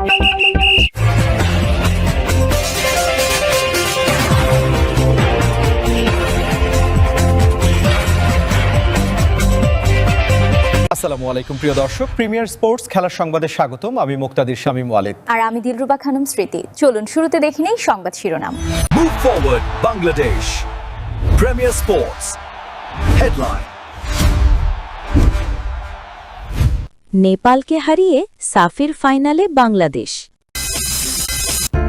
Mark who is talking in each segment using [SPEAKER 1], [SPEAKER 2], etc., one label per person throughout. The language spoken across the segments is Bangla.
[SPEAKER 1] আসসালামু আলাইকুম প্রিয় দর্শক, প্রিমিয়ার স্পোর্টস খেলার সংবাদে স্বাগতম। আমি মুক্তাদির শামীম ওয়ালিদ
[SPEAKER 2] আর আমি দিলরুবা খানম স্মৃতি। চলুন শুরুতে দেখে নেই সংবাদ শিরোনাম।
[SPEAKER 3] Move forward Bangladesh. Premier Sports Headline.
[SPEAKER 4] নেপালকে হারিয়ে সাফের ফাইনালে বাংলাদেশ।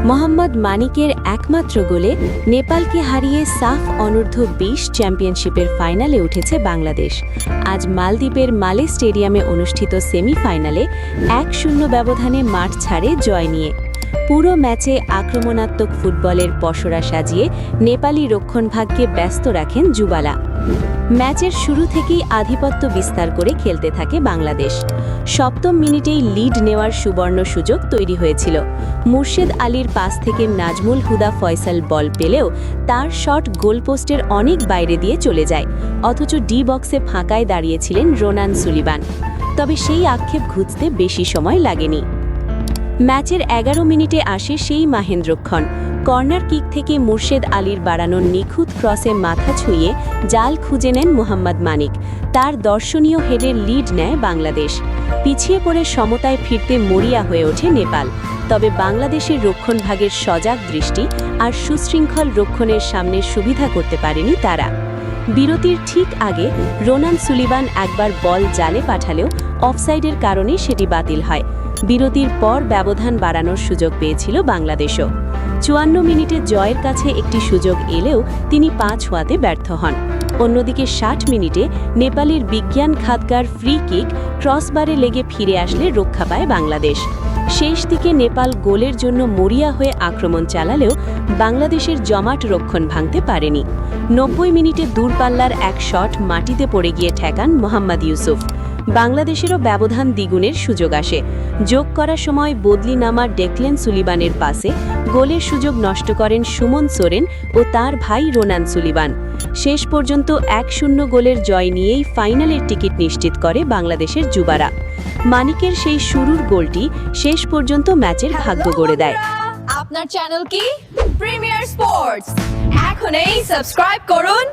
[SPEAKER 4] মোহাম্মদ মানিকের একমাত্র গোলে নেপালকে হারিয়ে সাফ অনূর্ধ্ব 20 চ্যাম্পিয়নশিপের ফাইনালে উঠেছে বাংলাদেশ। আজ মালদ্বীপের মালে স্টেডিয়ামে অনুষ্ঠিত সেমিফাইনালে 1-0 ব্যবধানে মাঠ ছাড়ে জয় নিয়ে। পুরো ম্যাচে আক্রমণাত্মক ফুটবলের পসরা সাজিয়ে নেপালি রক্ষণভাগকে ব্যস্ত রাখেন যুবালা। ম্যাচের শুরু থেকেই আধিপত্য বিস্তার করে খেলতে থাকে বাংলাদেশ। সপ্তম মিনিটেই লিড নেওয়ার সুবর্ণ সুযোগ তৈরি হয়েছিল। মুর্শেদ আলীর পাস থেকে নাজমুল হুদা ফয়সাল বল পেলেও তার শট গোলপোস্টের অনেক বাইরে দিয়ে চলে যায়, অথচ ডি বক্সে ফাঁকায় দাঁড়িয়েছিলেন রোনান সুলিবান। তবে সেই আক্ষেপ ঘুচতে বেশি সময় লাগেনি। ম্যাচের 11 মিনিটে আসে সেই মাহেন্দ্রক্ষণ। কর্নার কিক থেকে মুর্শেদ আলীর বাড়ানো নিখুঁত ক্রসে মাথা ছুঁয়ে জাল খুঁজে নেন মোহাম্মদ মানিক। তার দর্শনীয় হেডের লিড নেয় বাংলাদেশ। পিছিয়ে পড়ে সমতায় ফিরতে মরিয়া হয়ে ওঠে নেপাল। তবে বাংলাদেশের রক্ষণভাগের সজাগ দৃষ্টি আর সুশৃঙ্খল রক্ষণের সামনে সুবিধা করতে পারেনি তারা। বিরতির ঠিক আগে রোনান সুলিবান একবার বল জালে পাঠালেও অফসাইডের কারণে সেটি বাতিল হয়। বিরতির পর ব্যবধান বাড়ানোর সুযোগ পেয়েছিল বাংলাদেশও। 54 মিনিটে জয়ের কাছে একটি সুযোগ এলেও তিনি পা ছোঁয়াতে ব্যর্থ হন। অন্যদিকে 60 মিনিটে নেপালের বিজ্ঞান খাদগার ফ্রি কিক ক্রসবারে লেগে ফিরে আসলে রক্ষা পায় বাংলাদেশ। শেষ দিকে নেপাল গোলের জন্য মরিয়া হয়ে আক্রমণ চালালেও বাংলাদেশের জমাট রক্ষণ ভাঙতে পারেনি। 90 মিনিটে দূরপাল্লার এক শট মাটিতে পড়ে গিয়ে ঠেকান মোহাম্মদ ইউসুফ। বাংলাদেশেরও ব্যবধান দ্বিগুণের সুযোগ আসে। যোগ করার সময় বদলি নামা ডেকলেন সুলিবানের পাসে গোলের সুযোগ নষ্ট করেন সুমন সোরেন ও তার ভাই রোনান সুলিবান। শেষ পর্যন্ত 1-0 গোলের জয় নিয়েই ফাইনালের টিকিট নিশ্চিত করে বাংলাদেশের যুবারা। মানিকের সেই শুরুর গোলটি শেষ পর্যন্ত ম্যাচের ভাগ্য গড়ে দেয়।
[SPEAKER 2] আপনার চ্যানেল কি প্রিমিয়ার স্পোর্টস, এখনই সাবস্ক্রাইব করুন।